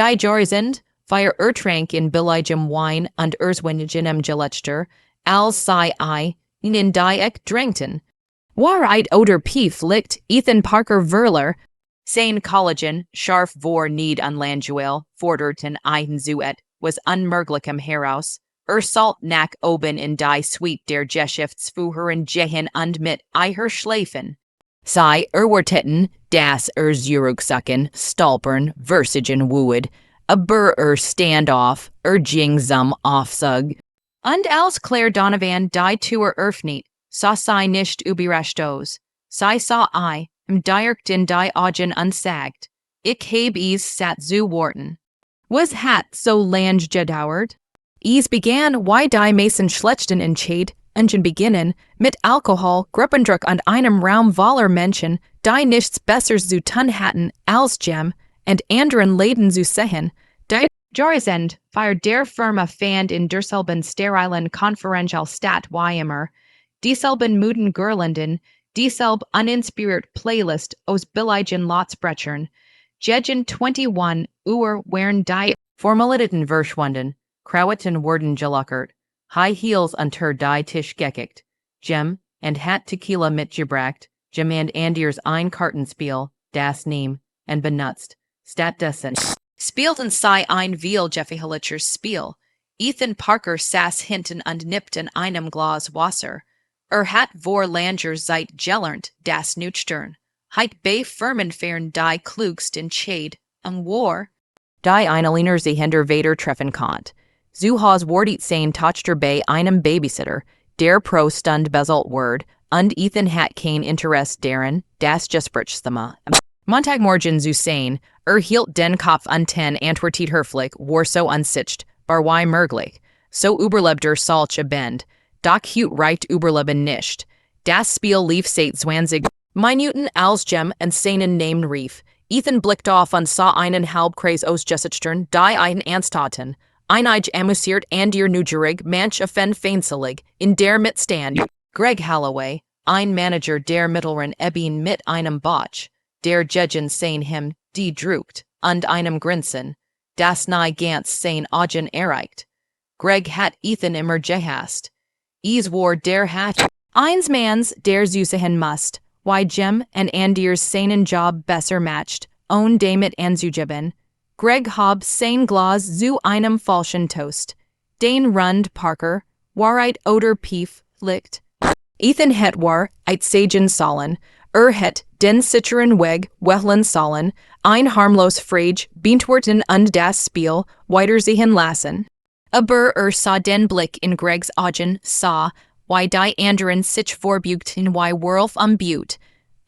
Die Jorisend, fire Trank in Billigem wine und Erzwiniginem Gelechter, als sei I, in die Ek Drangton. Waarheid oder Pief licht, Ethan Parker Verler, sein Collagen, scharf vor need unlanduel, forderten einen was unmöglichem heraus, salt nach oben in die Sweet der Geschäfts fuhren Jehen und mit Eiher schleifen. Sei warteten, das Zurücksucken, stolpern, versigen wood, aber standoff, jingsam aufzug. Und als Claire Donovan die Tour öffnet, sah sei nicht überrascht sei sah I, direkt in die Augen unsagt. Ich heb es sat zu warten. Was hat so lange gedauert? Es begann, wie die Mason schlechten Entscheid, Ungen beginnen, mit Alkohol, Gruppendruck und einem Raum voller Menschen, die nichts Besseres zu tun hatten, als Gem, und anderen Läden zu sehen, die Jorisend, feier der Firma fand in derselben sterilen Konferentialstadt wie immer, dieselben Muden Girlanden, dieselb uninspiriert Playlist aus billigen Lotsbrechern, Gegen 21 während die Formalitäten verschwunden, Krawatten wurden gelockert, High Heels unter die Tisch gekickt, Gem and hat Tequila mitgebracht, Gem and Andiers ein Kartenspiel, das Name, and benutzt, stattdessen. Spielten sei ein vielgefährliches Spiel. Ethan Parker saß hinten und nippte in einem Glas Wasser. Hat vor langer Zeit gelernt, das Nüchtern. Heit bei Firmenfern die klugst Entscheid, war. Die Eineliner sie hinter Vater treffen konnt. Zu has wartet sein Tochter bei einem Babysitter, der pro Stund bezahlt word, und Ethan hat kein Interesse daran, das Gesprächsthema. Montagmorgen zu sein, hielt den Kopf unten antwortet höflich, war so unsitcht, bar wie möglich, so überlebter solche Bend, doch hut reicht überleben nicht. Das Spiel lief seit 20 Minuten als Gem und seinen Namen rief. Ethan blickte auf und sah einen Halbkreis aus Gesichtern, die einen Ernst hatten. Einig amusiert and ihr Nugerig, manch offen feinselig, in der Mitstand. Greg Holloway, ein Manager der mittleren Ebene mit einem Botch, der Gegen sein him, die druckt, und einem Grinsen, das nahe ganz sein Augen erreicht. Greg hat Ethan immer gehasst. Es war der hat eins Mans der Süßehen must, why Gem and Andiers seinen Job besser matcht, ohne damit anzugeben. Greg hob sein Glas zu einem falschen Toast. Den Rund Parker, Waarheit oder Pief, licht. Ethan het war, sagen sollen, het den sicheren Weg, wehlen sollen, ein harmlos Frage, beantworten und das Spiel, weitersehen lassen. Aber sah den Blick in Gregs Augen, sah, wie die anderen sich vorbeugten wie Wolf am Butte,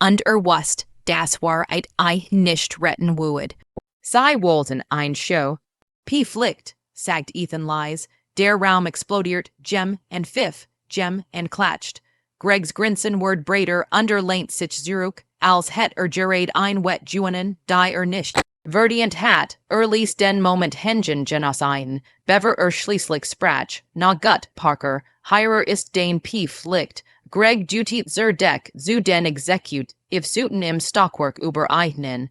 und wusste, das war I nicht retten würde. Sei wollten ein Show. Pief licht, sagt Ethan leise, der Raum explodiert, Gem and Pfiff, Gem and klatscht. Gregs Grinsen word breiter underlehnt sich zurück, als het gerade ein wet Juenen, die nicht. Verdient hat, ließ den Moment hengen genos ein, bever schließlich sprach, na gut, Parker, hierer ist den Pief licht, Greg dutit zur Deck, zu den execute, if suiten im Stockwerk über einen.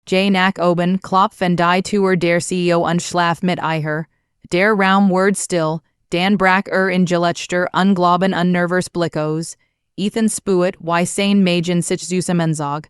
J nach oben, klopfen die Tour der CEO und schlaf mit Eiher, der Raum word still, Dan brack in Gelechter unglaublichen unnervers Blickos, Ethan spuet, wie sein Mägen sich zusammenzog.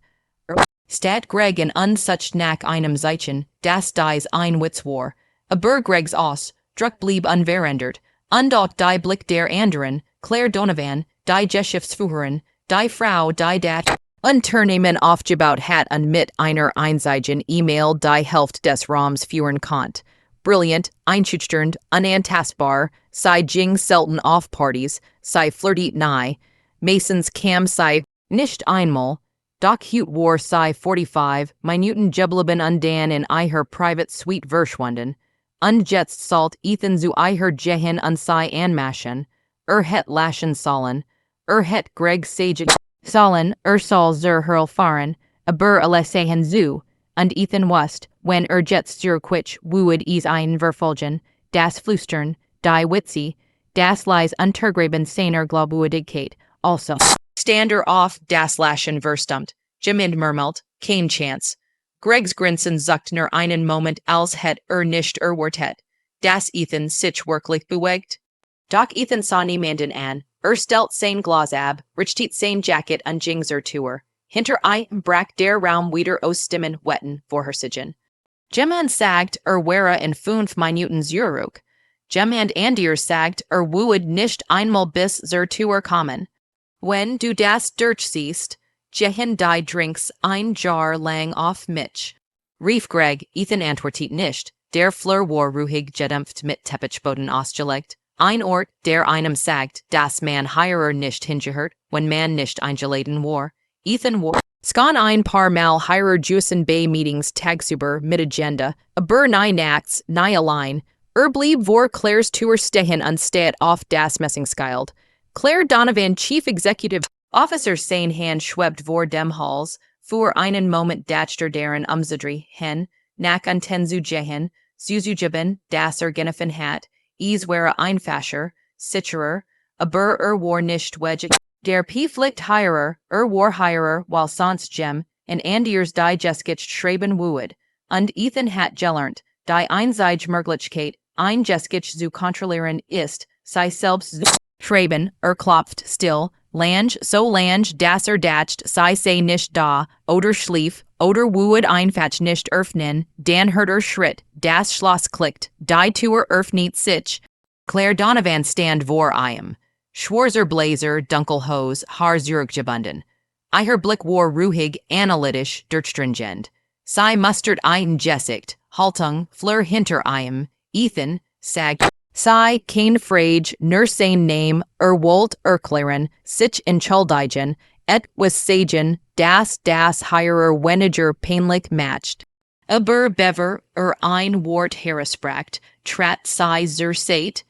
Stat Greg in unsuch nach einem Zeichen, das dies ein Witz war. Aber Gregs aus, druck blieb unverändert, und auch die Blick der anderen, Claire Donovan, die Geschäftsführerin, die Frau, die dat, Unternehmen aufgebaut hat und mit einer einzigen E-Mail die Hälfte des Raums führen konnt. Brilliant, einschüchternd, unantastbar, sei Jing selten auf Partys, sei flirtit nahe, Masons Cam sei nicht einmal, Doc Hute war sei 45, Minuten geblieben undan in Eiher private suite verschwunden, unjetzt salt Ethan zu Eiher gehen und sei anmaschen, het laschen sollen, het Greg sagen sollen, soll zur Hurl fahren, aber sehen zu, und Ethan wust, wenn jetzt zur Quitsch wued is ein verfolgen, das Flüstern, die Witzi, das leis untergraben seiner Glaubwürdigkeit, also. Stander auf das Laschen verstummt, Gemind murmelt, kein Chance. Greg's Grinsen zucht nur einen Moment als het nicht wortet. Das Ethan sich wirklich bewegt. Doch Ethan sah niemanden an. Stelt sein Glas ab, richtet sein Jacket an Jingser Tour. Hinter brack der Raum wieder aus Stimmen wetten vorhersigen. Jemand sagt, wäre in 5 Minuten zurück. Jemand anderes sagt, would nicht einmal bis zur Tour kommen. Wenn du das durchsiehst, gehen die Drinks ein Jahr lang auf mich. Rief Greg, Ethan antwortet nicht. Der Flur war ruhig gedämpft mit Teppichboden ausgelegt. Ein Ort, der einem sagt, dass man hier nicht hingehört, wenn man nicht eingeladen war. Ethan war skan ein paar Mal hier Juicen bei Meetings tagsüber mit Agenda, aber nie nachts, nie allein. Blieb vor Claire's Tour stehen anstatt auf das Messingskild. Claire Donovan, Chief Executive Officer sein Hand schwebt vor dem Hals, für einen Moment dachte deren Umzudrehen, hen, nach unten zu gehen, zuzugeben, das geneffen hat, wäre einfacher, sicherer, aber war nicht wedge. Der Pieflicht heirer, war heirer, while sonst Gem, and Andiers die Jeskich schreiben wood, und Ethan hat gelernt, die einsige Möglichkeit, ein Jeskich zu kontrollieren ist, sei selbst zu schreiben, klopft still, lange, so lange, das dacht, sei sei nicht da, oder schlief, oder wood einfach nicht öffnen, dann hört Schritt, das Schloss klickt, die Tür öffnet sich. Claire Donovan stand vor ihm. Schwarzer Blazer, Dunkelhose, Haar zurückgebunden. Ihr Blick war ruhig, analytisch, durchstringent. Sei mustert ein Gesicht, Haltung, Fleur hinter ihm. Ethan, sagt, sei kein Frage, nur sein Name, wollt erklären, sich entschuldigen, was sagen, das hierer weniger peinlich macht. Aber bever, ein Wort hergespracht, trat sei zur Seite.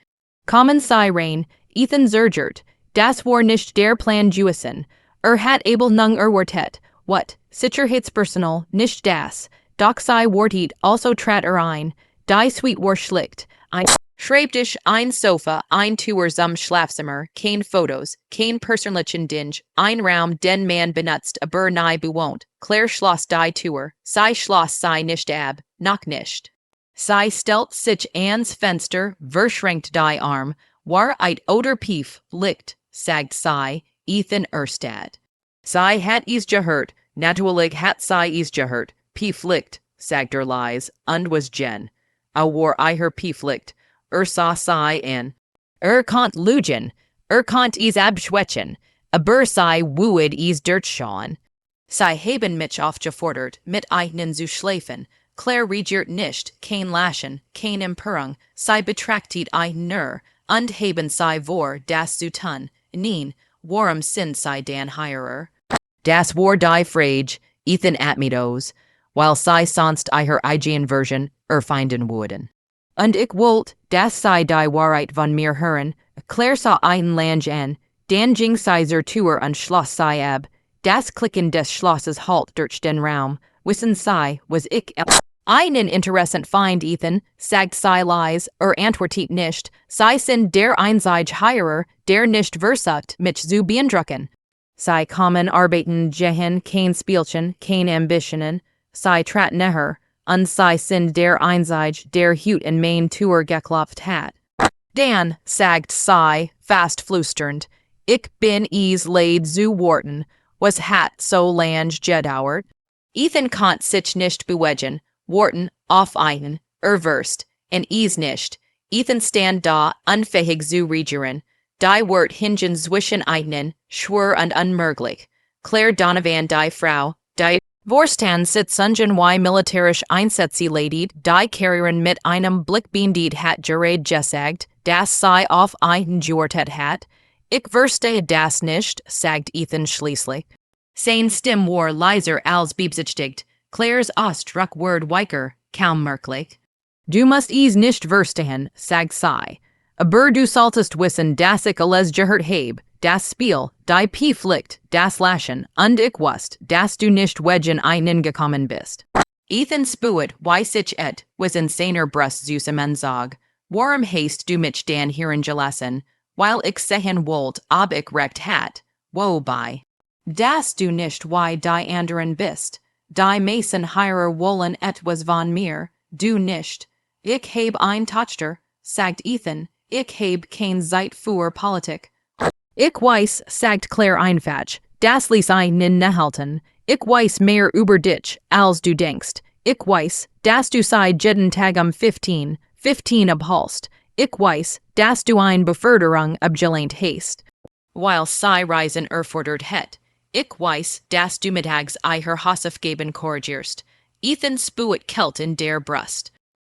Kommen sei rein, Ethan zergert, das war nicht der Plan Juicen, hat able nung wortet, what, Sicherheitspersonal, nicht das, doch sei wortet also trat ein, die Suite war schlicht, ein Schreibtisch, ein Sofa, ein Tour zum Schlafzimmer, kein Fotos, kein persönlichen Dinge, ein Raum, den man benutzt, aber nie bewohnt, Claire schloss die Tour, sei schloss sei nicht ab, noch nicht. Sei stellt sich ans Fenster, verschränkt die Arm, war oder Pief, licht, sagt sei, Ethan Erstad. Sei hat gehört, natürlich hat sei gehört, Pief licht, sagt Lies, und was Jen. War Pief licht, sah sei an. Kant lügen, kant abschwätzen, aber sei would durchschauen. Sei haben mich aufgefordert, mit einen zu schläfen, Claire regiert nicht, kein Laschen, kein Empörung, sei betrachtet ein nur, und haben sei vor, das zu tun, nein, warum sind sei dan hierer? Das war die Frage, Ethan atmitos, while sei sonst eigen Version, finden würden. Und ich wollt, das sei die Wahrheit von mir hören, Claire sah einen Lange an, dann ging sei zur Tür und schloss sei ab, das Klicken des Schlosses halt durch den Raum, wissen sei, was ich einen interessant find, Ethan, sagt sei Lies, antwortet nicht, sei sind der einsige Hierer, der nicht versucht, mich zu beeindrucken. Sei kommen arbeiten gehen, kein Spielchen, kein Ambitionen, sei trat neher, und sei sind der einsige, der Hut in mein Tour geklopft hat. Dan, sagt sei, fast flüsternd, ich bin leid zu worten, was hat so lang gedauert? Ethan konnt sich nicht bewegen, Worten auf einen, verst, und nicht. Ethan stand da, unfähig zu regieren. Die Wort hingen zwischen einen, schwur und unmöglich. Claire Donovan, die Frau, die Vorstand sitzungen wie militärisch einsatzledigt, die Carrierin mit einem Blick beendet hat gerade gesagt, das sei auf einen geortet hat. Ich verstehe das nicht, sagt Ethan schließlich. Sein Stimme war leiser als beabsichtigt. Claire's Ausdruck weicher, kaum merklich. Du musst nicht verstehen, sagt sei. Aber du solltest wissen, dass ich alles gehört habe, das Spiel, die Pief liegt, das Laschen, und ich wusst, dass du nicht wegen einen gekommen bist. Ethan spuet, wie sich was in seiner Brust zusammenzog. Warum hast du mich dann hierin gelassen, weil ich sehen wollt, ob ich recht hat, wobei, dass du nicht wie die anderen bist. die Mason hirer wollen etwas von mir, du nicht. Ich habe ein Tochter, sagt Ethan, ich habe kein Zeit für Politik. Ich weiß, sagt Claire einfach, das ließ einen halten. Ich weiß mehr über dich, als du denkst. Ich weiß, dass du seit jeden Tag 15 abholst. Ich weiß, dass du eine Beförderung abgelehnt hast. While sie reisen erfordert het. Ich weiß, dass du mittags eier Hausaufgaben korrigierst. Ethan spuet Kelt in der Brust.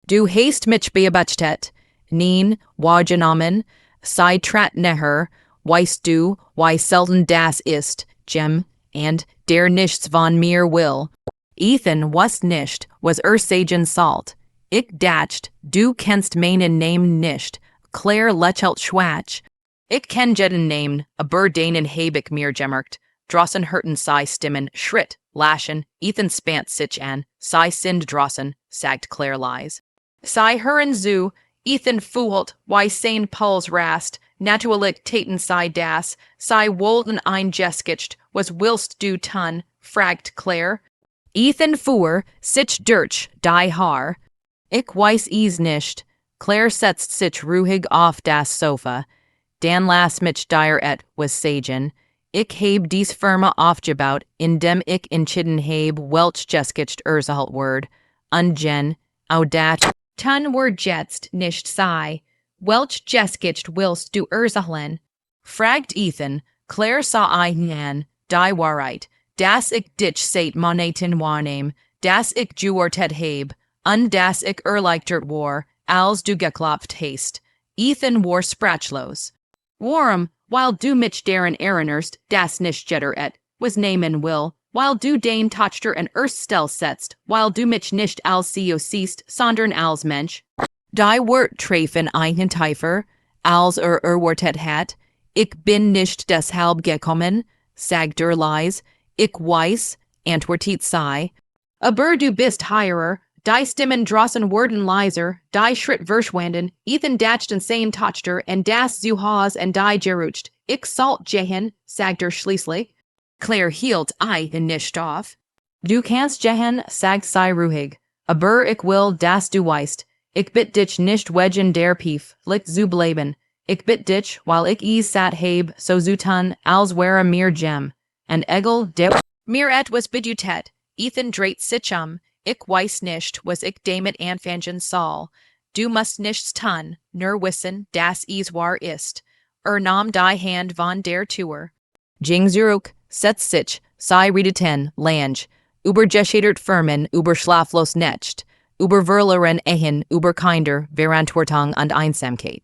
Du hast mich beobachtet. Neen, wahrgenommen. Sei trat neher. Weißt du, wie selten das ist, Jim, and der nichts von mir will. Ethan was nicht, was sagen salt. Ich dacht, du kennst meinen Namen nicht. Claire lächelt schwach. Ich kenn jeden Namen, aber denen heb ich mir gemerkt. Drossen hörten sei Stimmen, Schritt, laschen, Ethan spant sich an, sei sind drossen, sagt Claire leise. Sei hören zu, Ethan fühlt, wie sein Puls rast, natürlich taten sei das, sei wollten ein Geskicht, was willst du tun, fragt Claire. Ethan fuhr, sich durch, die Haar. Ich weiß es nicht. Claire setzt sich ruhig auf das Sofa. Dan las mich dir was sagen. Ich heb dies Firma aufgebaut, indem ich entschieden heb, welch Geskicht erzählt word. Ungen, audat, tun word jetzt nicht sei. Welch Geskicht willst du erzählen? Fragt Ethan, Claire sah einen, die Wahrheit, dass ich dich seit Monaten wahrnehm, dass ich geurteilt heb, und dass ich erleichtert war, als du geklopft hast. Ethan war sprachlos. Warum, while du mich deren erinnerst, das nicht jetter was nehmen will, while du den Tochter an Erststell setzt, while du mich nicht als CEO siehst, sondern als Mensch. Die Wort treffen einen Tiefer, als erwartet hat. Ich bin nicht deshalb gekommen, sagt leise. Ich weiß, antwortet sie. Aber du bist hierer, die Stimmen drossen wurden leiser, die Schritt verschwanden, Ethan dachten sein Tochter, und das Zuhause und die gerutscht. Ich sollt gehen, sagt schließlich. Claire hielt einen nicht auf. Du kannst gehen, sagt sie ruhig. Aber ich will, dass du weißt. Ich bitt dich nicht wegen der Pief, licht zu bleiben. Ich bitt dich, weil ich es satt heb, so zu tun, als wäre mir Jem. Und egal, der mir etwas bedeutet. Ethan dreht sich Ich weiß nicht, was ich damit anfangen soll. Du musst nichts tun, nur wissen, dass es wahr ist. Nahm die Hand von der Tür. Ging zurück, setzt sich, sei redeten, lange, über geschädert Firmen, über schlaflos Nächt, über verloren Ehen, über Kinder, Verantwortung und Einsamkeit.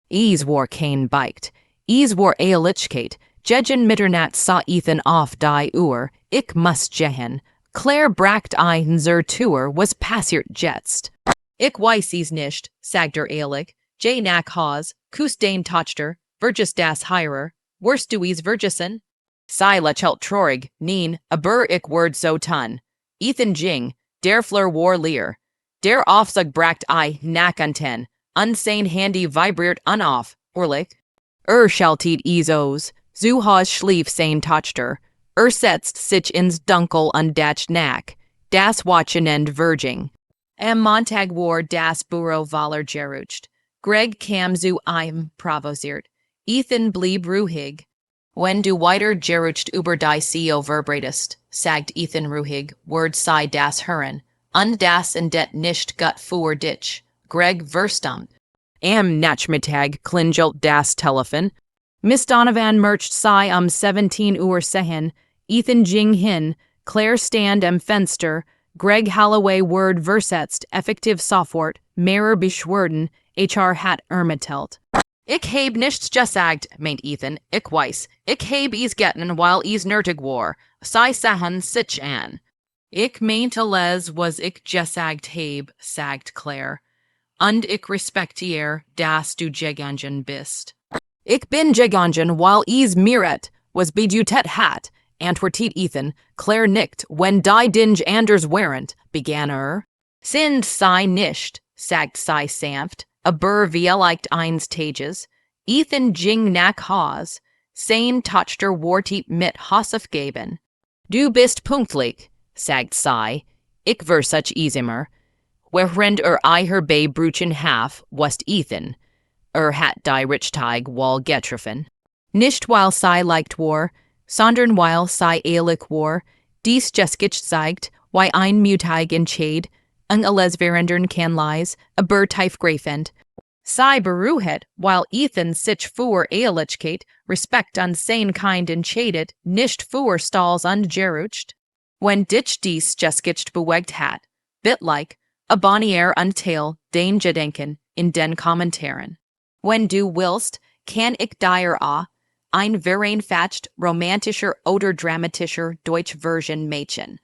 Es war kein Beicht. Es war Ehrlichkeit. Gegen Mitternacht sah Ethan auf die Uhr. Ich muss gehen. Claire bracht ein zur Tür, was passiert jetzt? Ich weiß es nicht, sagt ehrlich. Je nach Haus, kus den Tochter, verges das Heirer, wirst du es vergessen? Sei lächelt traurig, neen, aber ich word so tun. Ethan ging, der Fleur war leer. Der Aufzug bracht nach unten, sein Handy vibriert auf, ehrlich. Schaltet es aus, zu Haus schlief sein Tochter. Setzt sich ins Dunkel und das nach. Das Wochenende verging. Am Montag war das Büro voller gerutscht. Greg kam zu einem provoziert. Ethan blieb ruhig. Wenn du weiter gerutscht über die CEO verbreitest, sagt Ethan ruhig, word sei das hören. Und das in det nicht gut für dich. Greg verstummt. Am Nachmittag klingelt das Telefon. Miss Donovan mercht sei 17 Uhr sehen. Ethan ging hin, Claire stand am Fenster, Greg Holloway word versetzt, effektiv sofort, mehrer beschwerden, HR hat ermittelt. Ich heb nichts gesagt, meint Ethan, ich weiß, ich heb es getten, weil es nötig war, sei sahen sich an. Ich meinte les, was ich gesagt heb, sagt Claire. Und ich respektiere, dass du gegangen bist. Ich bin gegangen, weil es miret, was bedeutet hat, antwortet Ethan. Claire nickt, wenn die Dinge anders während, begann Sind sei nicht, sagt sei sanft, aber vielleicht eins Tages. Ethan ging nach Haus, sein Tochter wartet mit Hausaufgaben. Du bist pünktlich, sagt sie, ich such easimer, während I her bei bruchen half, wast Ethan, hat die Richteig wall getroffen. Nicht weil sie leicht war, sondern weil sie ehrlich war, dies just zeigt, why ein Mutig entscheid, alles verandern kann lies, aber tief greifend. Sie beruhet, weil Ethan sich für Ehrlichkeit, Respekt und sein Kind entscheidet, nicht für Stalls und Gerucht. Wenn dich dies just bewegt hat, bitlike, abonniere und teil den Gedenken in den Kommentaren. Wenn du willst, kann ich dir ein vereinfacht romantischer oder dramatischer Deutsch Version machen.